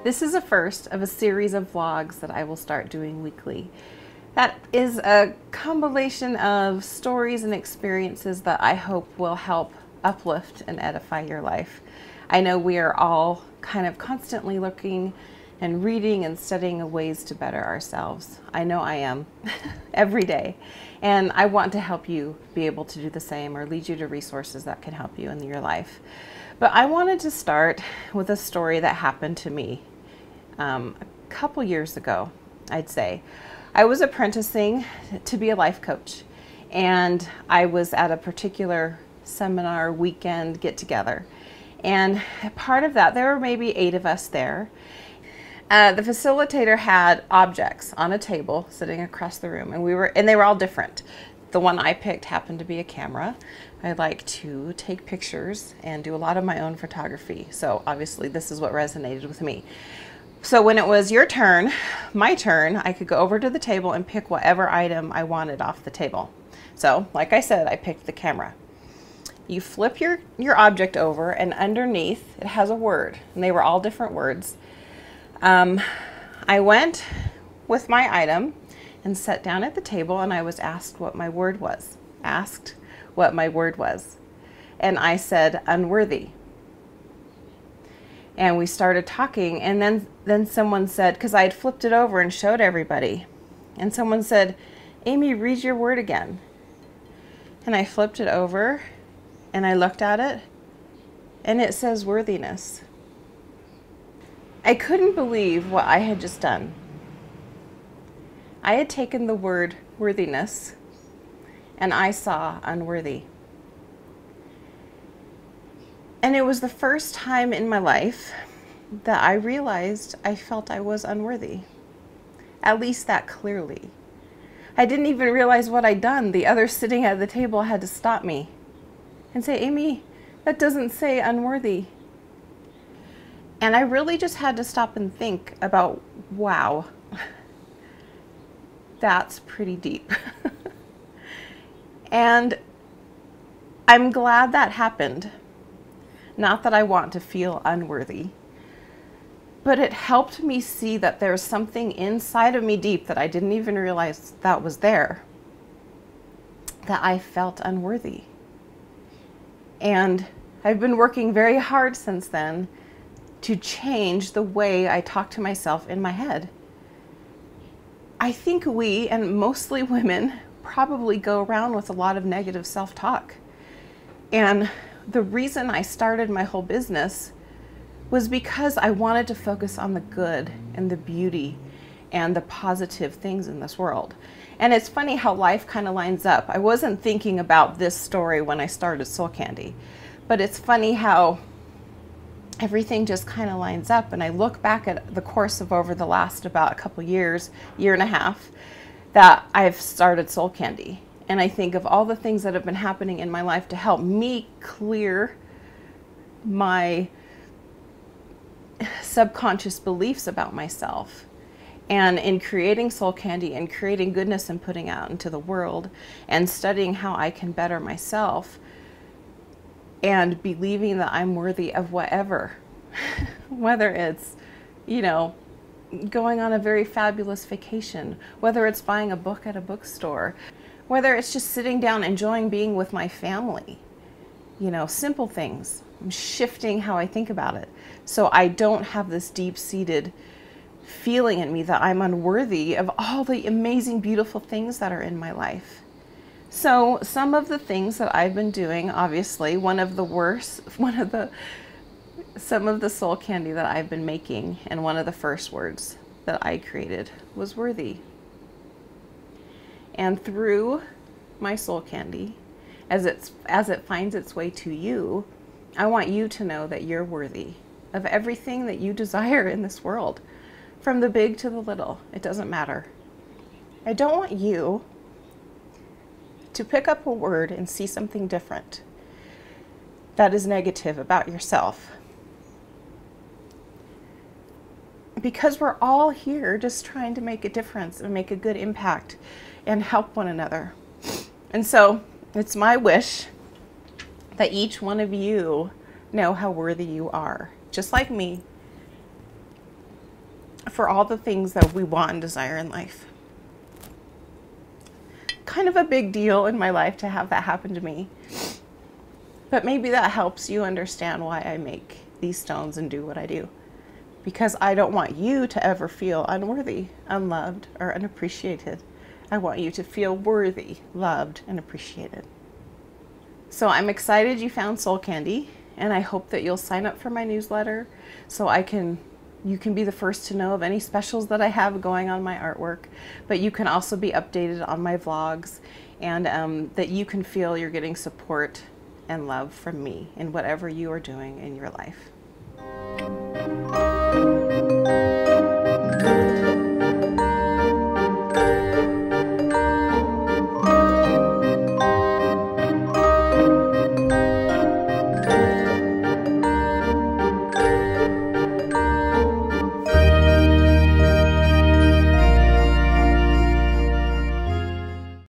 This is a first of a series of vlogs that I will start doing weekly. That is a compilation of stories and experiences that I hope will help uplift and edify your life. I know we are all kind of constantly looking and reading and studying ways to better ourselves. I know I am every day. And I want to help you be able to do the same or lead you to resources that can help you in your life. But I wanted to start with a story that happened to me a couple years ago, I'd say. I was apprenticing to be a life coach, and I was at a particular seminar weekend get-together. And part of that, there were maybe 8 of us there. The facilitator had objects on a table sitting across the room, and they were all different. The one I picked happened to be a camera. I like to take pictures and do a lot of my own photography. So obviously this is what resonated with me. So when it was your turn, my turn, I could go over to the table and pick whatever item I wanted off the table. So like I said, I picked the camera. You flip your object over, and underneath it has a word, and they were all different words. I went with my item and sat down at the table, and I was asked what my word was. And I said, unworthy. And we started talking, and then someone said, because I had flipped it over and showed everybody, and someone said, Amy, read your word again. And I flipped it over, and I looked at it, and it says worthiness. I couldn't believe what I had just done. I had taken the word worthiness, and I saw unworthy. And it was the first time in my life that I realized I felt I was unworthy. At least that clearly. I didn't even realize what I'd done. The others sitting at the table had to stop me and say, Amy, that doesn't say unworthy. And I really just had to stop and think about, wow, that's pretty deep. And I'm glad that happened. Not that I want to feel unworthy, but it helped me see that there's something inside of me deep that I didn't even realize that was there, that I felt unworthy. And I've been working very hard since then to change the way I talk to myself in my head. I think we, and mostly women, probably go around with a lot of negative self-talk. And the reason I started my whole business was because I wanted to focus on the good and the beauty and the positive things in this world. And it's funny how life kind of lines up. I wasn't thinking about this story when I started Soul Candy, but it's funny how everything just kind of lines up. And I look back at the course of over the last about a couple years, year and a half, that I've started Soul Candy. And I think of all the things that have been happening in my life to help me clear my subconscious beliefs about myself. And in creating Soul Candy and creating goodness and putting out into the world and studying how I can better myself and believing that I'm worthy of whatever, whether it's, going on a very fabulous vacation, whether it's buying a book at a bookstore, whether it's just sitting down enjoying being with my family, simple things. I'm shifting how I think about it. So I don't have this deep-seated feeling in me that I'm unworthy of all the amazing, beautiful things that are in my life. So some of the things that I've been doing, obviously, some of the Soul Candy that I've been making, and one of the first words that I created was worthy. And through my Soul Candy, as it finds its way to you, I want you to know that you're worthy of everything that you desire in this world, from the big to the little. It doesn't matter. I don't want you to pick up a word and see something different that is negative about yourself. Because we're all here just trying to make a difference and make a good impact and help one another. And so it's my wish that each one of you know how worthy you are, just like me. for all the things that we want and desire in life. Kind of a big deal in my life to have that happen to me. But maybe that helps you understand why I make these stones and do what I do. Because I don't want you to ever feel unworthy, unloved, or unappreciated. I want you to feel worthy, loved, and appreciated. So I'm excited you found Soul Candy, and I hope that you'll sign up for my newsletter so you can be the first to know of any specials that I have going on my artwork, but you can also be updated on my vlogs, and that you can feel you're getting support and love from me in whatever you are doing in your life.